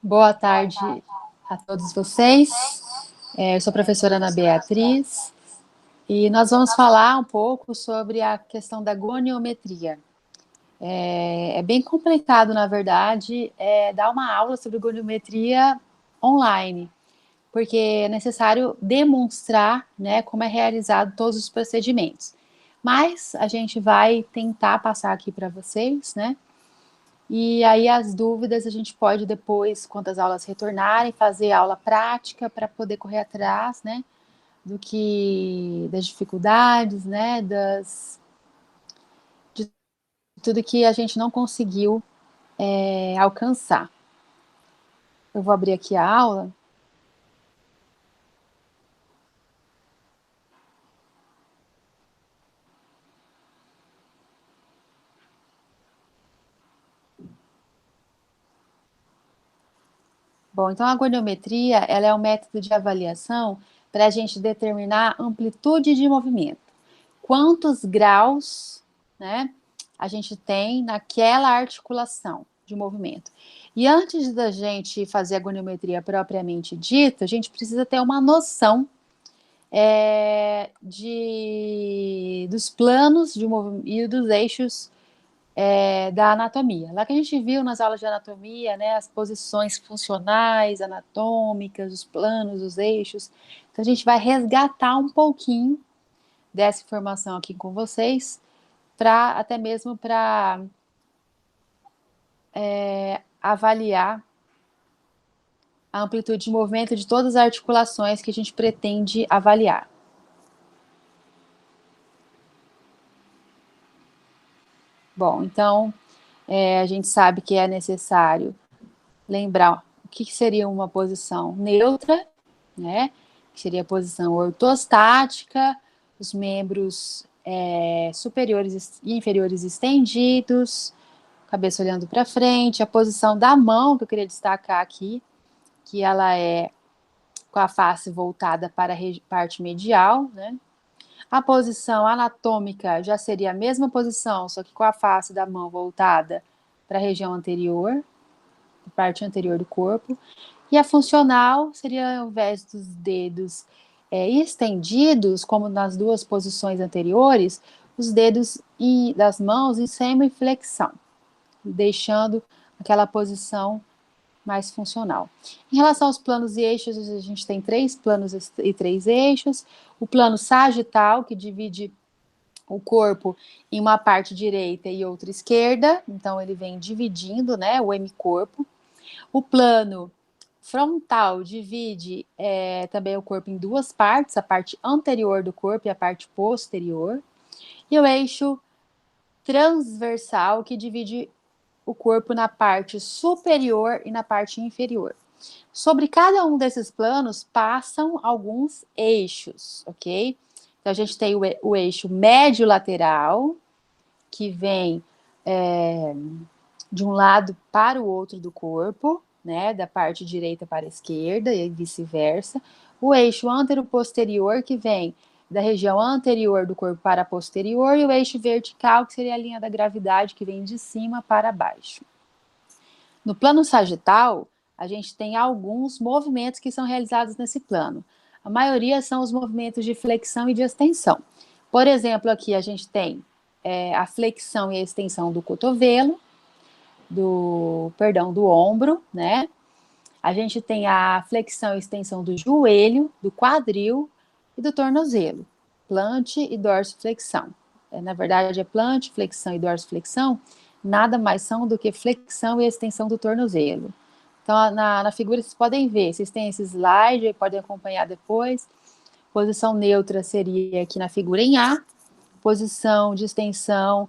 Boa tarde a todos vocês. Eu sou a professora Ana Beatriz e nós vamos falar um pouco sobre a questão da goniometria. É bem complicado, na verdade, dar uma aula sobre goniometria online, porque é necessário demonstrar, né, como é realizado todos os procedimentos. Mas a gente vai tentar passar aqui para vocês, né? E aí as dúvidas a gente pode depois, quando as aulas retornarem, fazer aula prática para poder correr atrás, né, das dificuldades, né, de tudo que a gente não conseguiu alcançar. Eu vou abrir aqui a aula. Bom, então a goniometria, ela é um método de avaliação para a gente determinar amplitude de movimento. Quantos graus, né, a gente tem naquela articulação de movimento. E antes da gente fazer a goniometria propriamente dita, a gente precisa ter uma noção dos planos de movimento e dos eixos da anatomia. Lá que a gente viu nas aulas de anatomia, né, as posições funcionais, anatômicas, os planos, os eixos. Então a gente vai resgatar um pouquinho dessa informação aqui com vocês, até mesmo para avaliar a amplitude de movimento de todas as articulações que a gente pretende avaliar. Bom, então, a gente sabe que é necessário lembrar o que seria uma posição neutra, né? Que seria a posição ortostática, os membros superiores e inferiores estendidos, cabeça olhando para frente, a posição da mão, que eu queria destacar aqui, que ela é com a face voltada para a parte medial, né? A posição anatômica já seria a mesma posição, só que com a face da mão voltada para a região anterior, parte anterior do corpo. E a funcional seria, ao invés dos dedos estendidos, como nas duas posições anteriores, os dedos das mãos em semiflexão, deixando aquela posição mais funcional. Em relação aos planos e eixos, a gente tem 3 planos e 3 eixos. O plano sagital, que divide o corpo em uma parte direita e outra esquerda, então ele vem dividindo, né, o hemicorpo. O plano frontal divide também o corpo em 2 partes, a parte anterior do corpo e a parte posterior. E o eixo transversal, que divide o corpo na parte superior e na parte inferior. Sobre cada um desses planos passam alguns eixos, ok? Então, a gente tem o eixo médio-lateral, que vem de um lado para o outro do corpo, né? Da parte direita para a esquerda e vice-versa. O eixo antero-posterior, que vem da região anterior do corpo para a posterior, e o eixo vertical, que seria a linha da gravidade, que vem de cima para baixo. No plano sagital, a gente tem alguns movimentos que são realizados nesse plano. A maioria são os movimentos de flexão e de extensão. Por exemplo, aqui a gente tem a flexão e a extensão do cotovelo, do ombro, né? A gente tem a flexão e extensão do joelho, do quadril e do tornozelo. Plante e dorsiflexão. Na verdade, é plante, flexão e dorsiflexão, nada mais são do que flexão e extensão do tornozelo. Então, na figura vocês podem ver, vocês têm esse slide, podem acompanhar depois. Posição neutra seria aqui na figura em A, posição de extensão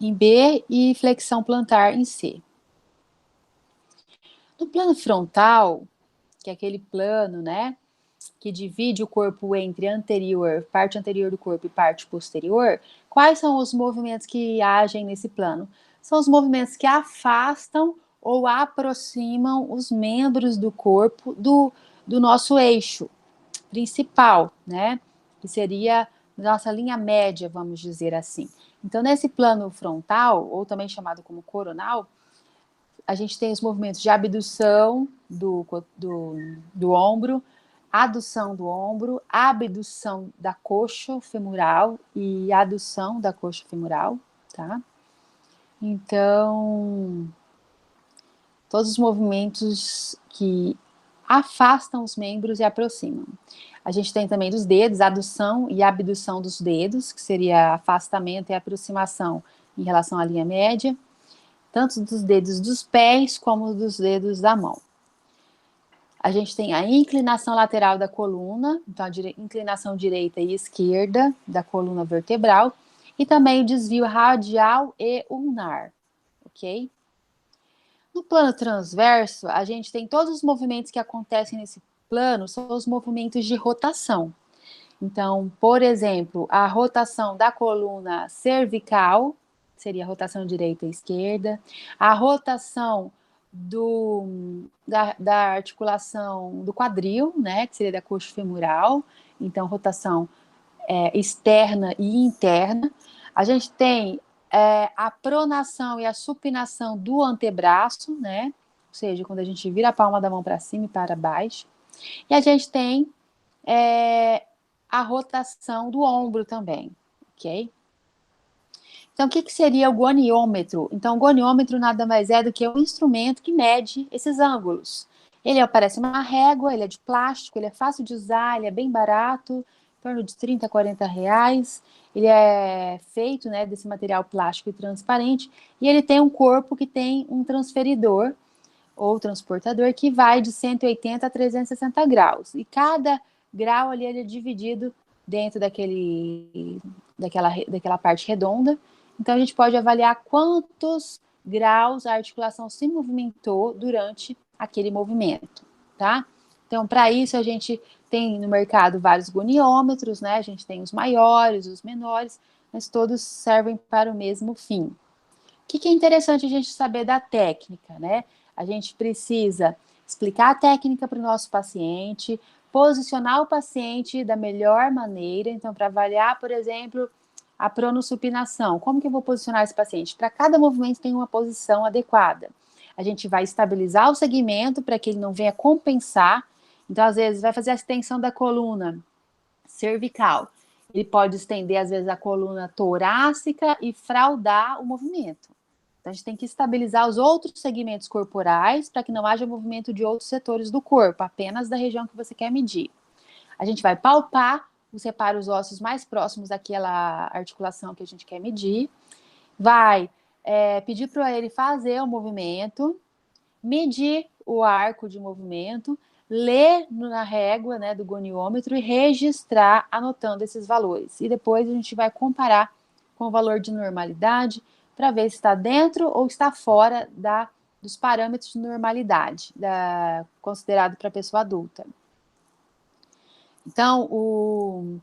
em B e flexão plantar em C. No plano frontal, que é aquele plano, né, que divide o corpo entre parte anterior do corpo e parte posterior, quais são os movimentos que agem nesse plano? São os movimentos que afastam ou aproximam os membros do corpo do nosso eixo principal, né? Que seria nossa linha média, vamos dizer assim. Então, nesse plano frontal, ou também chamado como coronal, a gente tem os movimentos de abdução do ombro, adução do ombro, abdução da coxa femoral e adução da coxa femoral, tá? Então, todos os movimentos que afastam os membros e aproximam. A gente tem também dos dedos, adução e abdução dos dedos, que seria afastamento e aproximação em relação à linha média, tanto dos dedos dos pés como dos dedos da mão. A gente tem a inclinação lateral da coluna, então a inclinação direita e esquerda da coluna vertebral, e também o desvio radial e ulnar, ok? No plano transverso, a gente tem todos os movimentos que acontecem nesse plano, são os movimentos de rotação. Então, por exemplo, a rotação da coluna cervical, seria a rotação direita e esquerda, a rotação da articulação do quadril, né, que seria da coxa femoral, então rotação externa e interna. A gente tem a pronação e a supinação do antebraço, né, ou seja, quando a gente vira a palma da mão para cima e para baixo. E a gente tem a rotação do ombro também, ok? Então, o que seria o goniômetro? Então, o goniômetro nada mais é do que um instrumento que mede esses ângulos. Ele parece uma régua, ele é de plástico, ele é fácil de usar, ele é bem barato, em torno de 30, 40 reais. Ele é feito, né, desse material plástico e transparente, e ele tem um corpo que tem um transferidor, ou transportador, que vai de 180 a 360 graus. E cada grau ali ele é dividido dentro daquela parte redonda. Então, a gente pode avaliar quantos graus a articulação se movimentou durante aquele movimento, tá? Então, para isso, a gente tem no mercado vários goniômetros, né? A gente tem os maiores, os menores, mas todos servem para o mesmo fim. O que é interessante a gente saber da técnica, né? A gente precisa explicar a técnica para o nosso paciente, posicionar o paciente da melhor maneira. Então, para avaliar, por exemplo, a pronossupinação, como que eu vou posicionar esse paciente? Para cada movimento tem uma posição adequada. A gente vai estabilizar o segmento para que ele não venha compensar. Então, às vezes, vai fazer a extensão da coluna cervical. Ele pode estender, às vezes, a coluna torácica e fraudar o movimento. Então, a gente tem que estabilizar os outros segmentos corporais para que não haja movimento de outros setores do corpo, apenas da região que você quer medir. A gente vai palpar os reparos ósseos mais próximos daquela articulação que a gente quer medir, vai pedir para ele fazer o movimento, medir o arco de movimento, ler na régua, né, do goniômetro e registrar anotando esses valores. E depois a gente vai comparar com o valor de normalidade para ver se está dentro ou está fora dos parâmetros de normalidade considerado para a pessoa adulta. Então,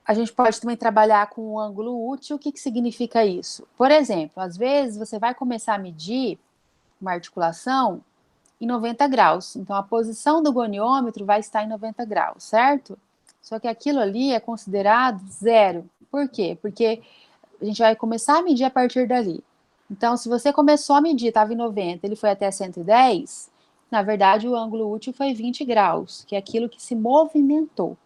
a gente pode também trabalhar com o ângulo útil. O que significa isso? Por exemplo, às vezes você vai começar a medir uma articulação em 90 graus. Então, a posição do goniômetro vai estar em 90 graus, certo? Só que aquilo ali é considerado zero. Por quê? Porque a gente vai começar a medir a partir dali. Então, se você começou a medir, estava em 90, ele foi até 110, na verdade, o ângulo útil foi 20 graus, que é aquilo que se movimentou,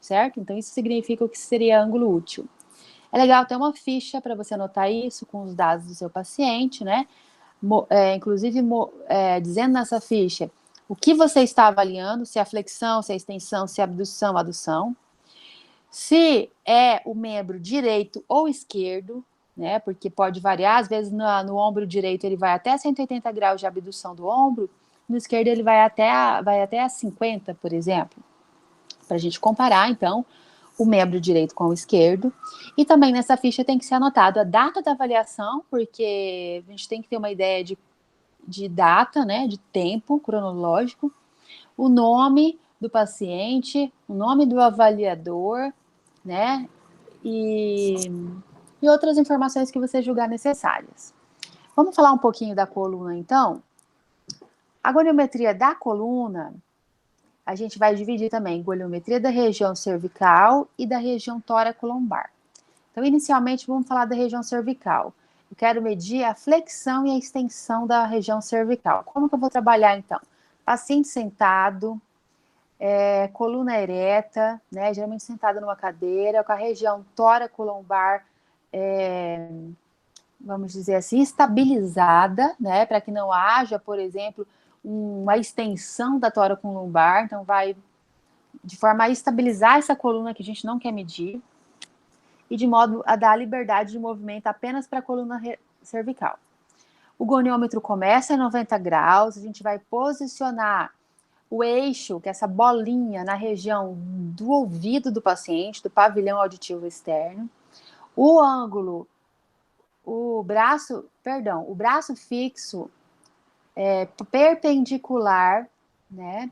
certo? Então, isso significa o que seria ângulo útil. É legal ter uma ficha para você anotar isso com os dados do seu paciente, né? Inclusive, dizendo nessa ficha o que você está avaliando, se é a flexão, se é a extensão, se é a abdução, adução. Se é o membro direito ou esquerdo, né? Porque pode variar, às vezes no ombro direito ele vai até 180 graus de abdução do ombro, no esquerdo ele vai até a 50, por exemplo. Para a gente comparar, então, o membro direito com o esquerdo. E também nessa ficha tem que ser anotado a data da avaliação, porque a gente tem que ter uma ideia de data, né, de tempo cronológico, o nome do paciente, o nome do avaliador, né, e outras informações que você julgar necessárias. Vamos falar um pouquinho da coluna, então? A goniometria da coluna, a gente vai dividir também goniometria da região cervical e da região tóraco-lombar. Então, inicialmente, vamos falar da região cervical. Eu quero medir a flexão e a extensão da região cervical. Como que eu vou trabalhar, então? Paciente sentado, coluna ereta, né, geralmente sentado numa cadeira, com a região tóraco-lombar, vamos dizer assim, estabilizada, né, para que não haja, por exemplo, uma extensão da tóraco-lombar, então vai de forma a estabilizar essa coluna que a gente não quer medir, e de modo a dar liberdade de movimento apenas para a coluna cervical. O goniômetro começa em 90 graus, a gente vai posicionar o eixo, que é essa bolinha, na região do ouvido do paciente, do pavilhão auditivo externo. O ângulo, o braço fixo é perpendicular, né?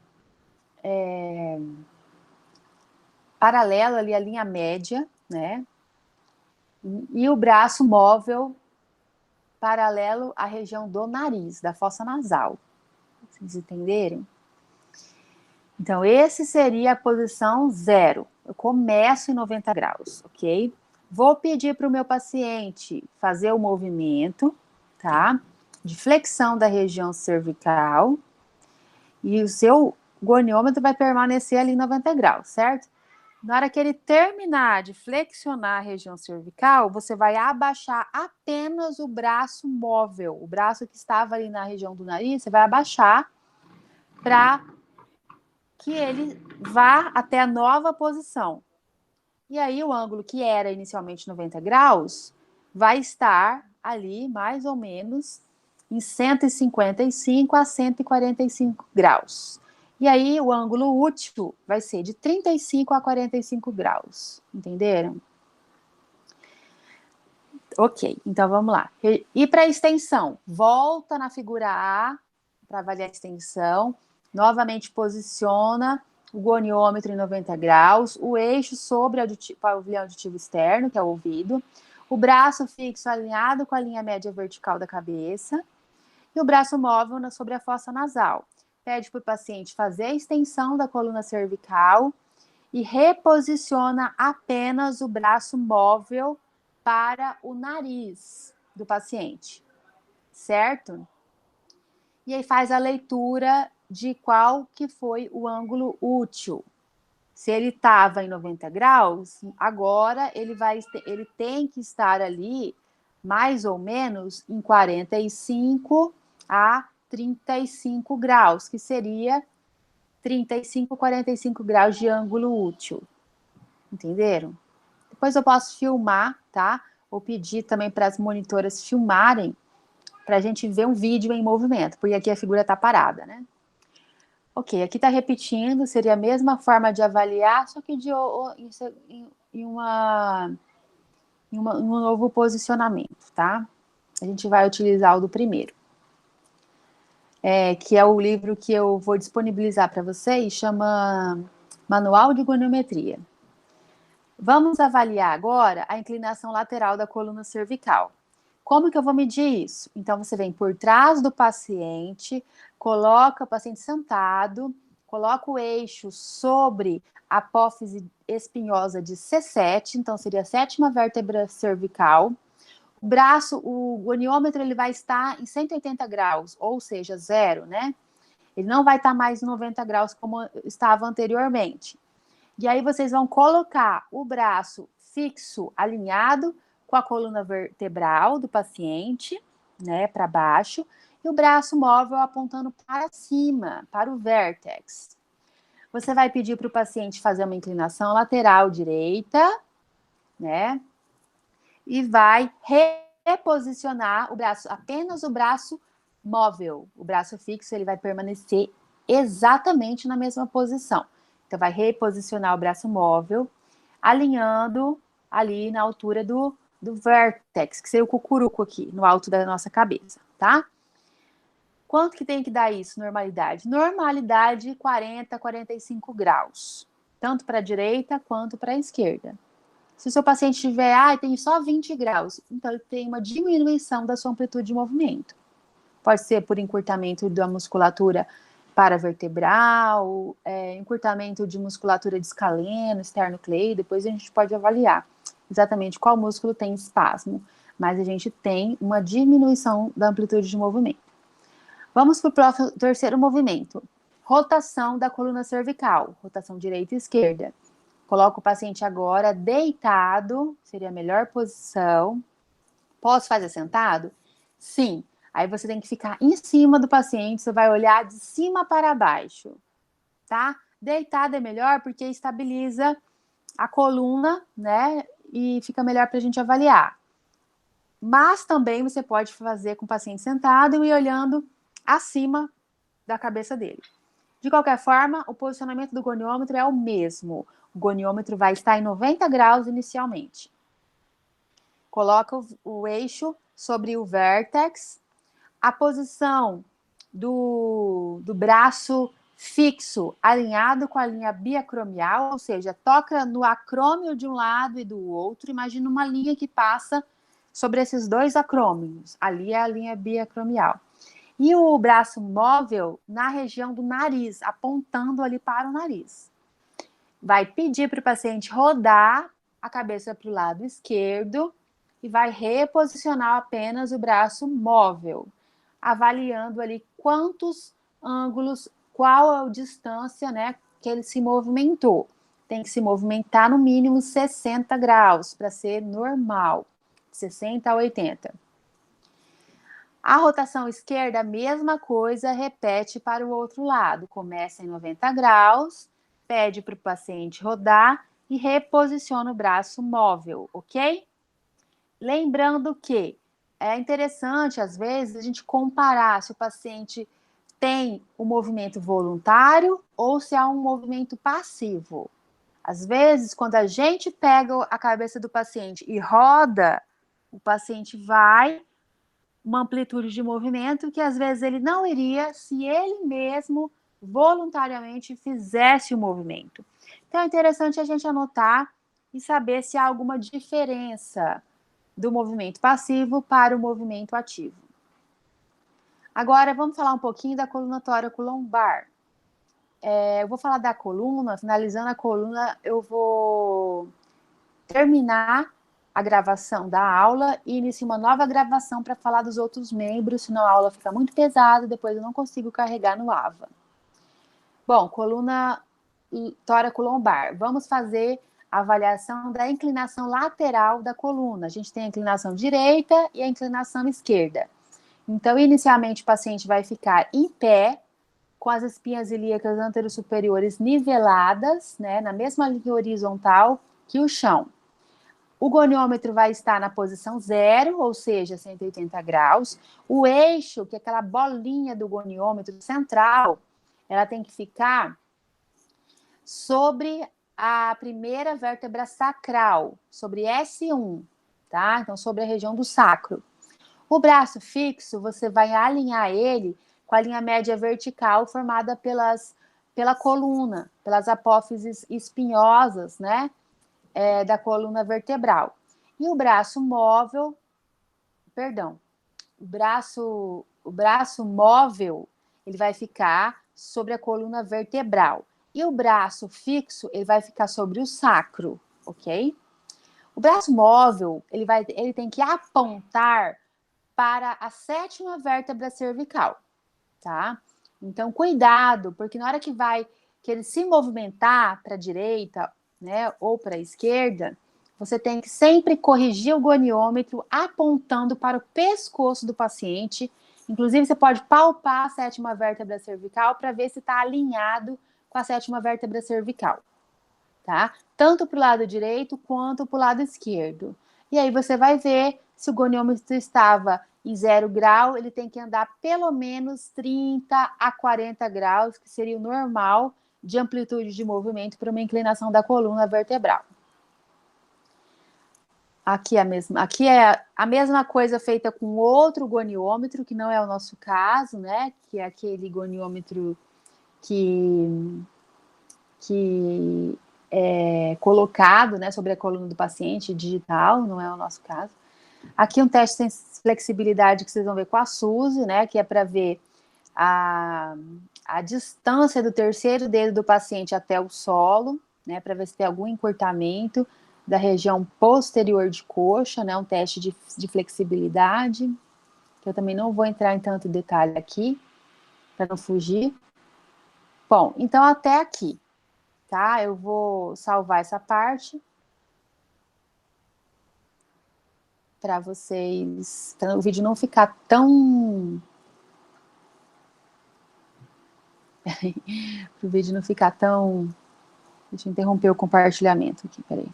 Paralelo ali à linha média, né? E o braço móvel paralelo à região do nariz, da fossa nasal. Vocês entenderem? Então, esse seria a posição 0. Eu começo em 90 graus, ok? Vou pedir para o meu paciente fazer o movimento, tá? De flexão da região cervical. E o seu goniômetro vai permanecer ali em 90 graus, certo? Na hora que ele terminar de flexionar a região cervical, você vai abaixar apenas o braço móvel. O braço que estava ali na região do nariz, você vai abaixar para que ele vá até a nova posição. E aí o ângulo que era inicialmente 90 graus vai estar ali mais ou menos em 155 a 145 graus. E aí o ângulo útil vai ser de 35 a 45 graus. Entenderam? Ok, então vamos lá. E para a extensão? Volta na figura A para avaliar a extensão. Novamente posiciona o goniômetro em 90 graus, o eixo sobre o pavilhão auditivo externo, que é o ouvido, o braço fixo alinhado com a linha média vertical da cabeça e o braço móvel sobre a fossa nasal. Pede para o paciente fazer a extensão da coluna cervical e reposiciona apenas o braço móvel para o nariz do paciente, certo? E aí faz a leitura de qual que foi o ângulo útil. Se ele estava em 90 graus, agora ele tem que estar ali mais ou menos em 45 a 35 graus, que seria 35, 45 graus de ângulo útil. Entenderam? Depois eu posso filmar, tá? Ou pedir também para as monitoras filmarem para a gente ver um vídeo em movimento, porque aqui a figura está parada, né? Ok, aqui está repetindo, seria a mesma forma de avaliar, só que em um novo posicionamento, tá? A gente vai utilizar o do primeiro, que é o livro que eu vou disponibilizar para vocês, chama Manual de Goniometria. Vamos avaliar agora a inclinação lateral da coluna cervical. Como que eu vou medir isso? Então, você vem por trás do paciente, coloca o paciente sentado, coloca o eixo sobre a apófise espinhosa de C7, então seria a sétima vértebra cervical. O braço, o goniômetro, ele vai estar em 180 graus, ou seja, 0, né? Ele não vai estar mais em 90 graus como estava anteriormente. E aí vocês vão colocar o braço fixo, alinhado com a coluna vertebral do paciente, né, para baixo, e o braço móvel apontando para cima, para o vértex. Você vai pedir para o paciente fazer uma inclinação lateral direita, né, e vai reposicionar o braço, apenas o braço móvel. O braço fixo, ele vai permanecer exatamente na mesma posição. Então, vai reposicionar o braço móvel, alinhando ali na altura do vértex, que seria o cucuruco aqui, no alto da nossa cabeça, tá? Quanto que tem que dar isso, normalidade? Normalidade 40, 45 graus, tanto para a direita quanto para a esquerda. Se o seu paciente tiver, tem só 20 graus, então ele tem uma diminuição da sua amplitude de movimento. Pode ser por encurtamento da musculatura paravertebral, encurtamento de musculatura de escaleno, esternocleido, depois a gente pode avaliar exatamente qual músculo tem espasmo. mas a gente tem uma diminuição da amplitude de movimento. Vamos para o terceiro movimento. Rotação da coluna cervical, rotação direita e esquerda. Coloco o paciente agora deitado, seria a melhor posição. Posso fazer sentado? Sim. Aí você tem que ficar em cima do paciente, você vai olhar de cima para baixo, tá? Deitado é melhor porque estabiliza a coluna, né? E fica melhor para a gente avaliar. Mas também você pode fazer com o paciente sentado e olhando acima da cabeça dele. De qualquer forma, o posicionamento do goniômetro é o mesmo. O goniômetro vai estar em 90 graus inicialmente. Coloca o eixo sobre o vértex. A posição do braço fixo alinhado com a linha biacromial, ou seja, toca no acrômio de um lado e do outro. Imagina uma linha que passa sobre esses dois acrômios. Ali é a linha biacromial. E o braço móvel na região do nariz, apontando ali para o nariz. Vai pedir para o paciente rodar a cabeça para o lado esquerdo e vai reposicionar apenas o braço móvel, avaliando ali quantos ângulos, qual a distância, né, que ele se movimentou. Tem que se movimentar no mínimo 60 graus para ser normal, 60 a 80. A rotação esquerda, a mesma coisa, repete para o outro lado. Começa em 90 graus, pede para o paciente rodar e reposiciona o braço móvel, ok? Lembrando que é interessante, às vezes, a gente comparar se o paciente tem um movimento voluntário ou se há um movimento passivo. Às vezes, quando a gente pega a cabeça do paciente e roda, o paciente vai uma amplitude de movimento que às vezes ele não iria se ele mesmo voluntariamente fizesse o movimento. Então é interessante a gente anotar e saber se há alguma diferença do movimento passivo para o movimento ativo. Agora vamos falar um pouquinho da coluna tóraco-lombar. Eu vou falar da coluna, finalizando a coluna, eu vou terminar a gravação da aula e inicio uma nova gravação para falar dos outros membros, senão a aula fica muito pesada, depois eu não consigo carregar no AVA. Bom, coluna tóraco-lombar. Vamos fazer a avaliação da inclinação lateral da coluna. A gente tem a inclinação direita e a inclinação esquerda. Então, inicialmente, o paciente vai ficar em pé, com as espinhas ilíacas anterosuperiores niveladas, né, na mesma linha horizontal que o chão. O goniômetro vai estar na posição 0, ou seja, 180 graus. O eixo, que é aquela bolinha do goniômetro central, ela tem que ficar sobre a primeira vértebra sacral, sobre S1, tá? Então, sobre a região do sacro. O braço fixo, você vai alinhar ele com a linha média vertical formada pela coluna, pelas apófises espinhosas, né? Da coluna vertebral. E o braço móvel, o braço móvel, ele vai ficar sobre a coluna vertebral. E o braço fixo, ele vai ficar sobre o sacro, ok? O braço móvel, ele tem que apontar para a 7ª vértebra cervical, tá? Então, cuidado, porque na hora que ele se movimentar para a direita, né, ou para a esquerda, você tem que sempre corrigir o goniômetro apontando para o pescoço do paciente. Inclusive, você pode palpar a 7ª vértebra cervical para ver se está alinhado com a 7ª vértebra cervical, tá? Tanto para o lado direito quanto para o lado esquerdo. E aí você vai ver se o goniômetro estava em 0 grau, ele tem que andar pelo menos 30 a 40 graus, que seria o normal de amplitude de movimento para uma inclinação da coluna vertebral. Aqui é a mesma coisa feita com outro goniômetro, que não é o nosso caso, né? Que é aquele goniômetro que é colocado, né, sobre a coluna do paciente, digital, não é o nosso caso. Aqui um teste de flexibilidade que vocês vão ver com a Suzy, né, que é para ver a distância do terceiro dedo do paciente até o solo, né, para ver se tem algum encurtamento. da região posterior de coxa, né? Um teste de flexibilidade, que eu também não vou entrar em tanto detalhe aqui, para não fugir. Bom, então até aqui, tá? Eu vou salvar essa parte para vocês, para o vídeo não ficar tão... para o vídeo não ficar tão... Deixa eu interromper o compartilhamento aqui, peraí.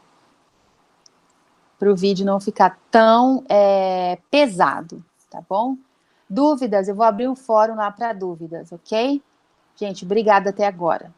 Para o vídeo não ficar tão pesado, tá bom? Dúvidas, eu vou abrir um fórum lá para dúvidas, ok? Gente, obrigada até agora.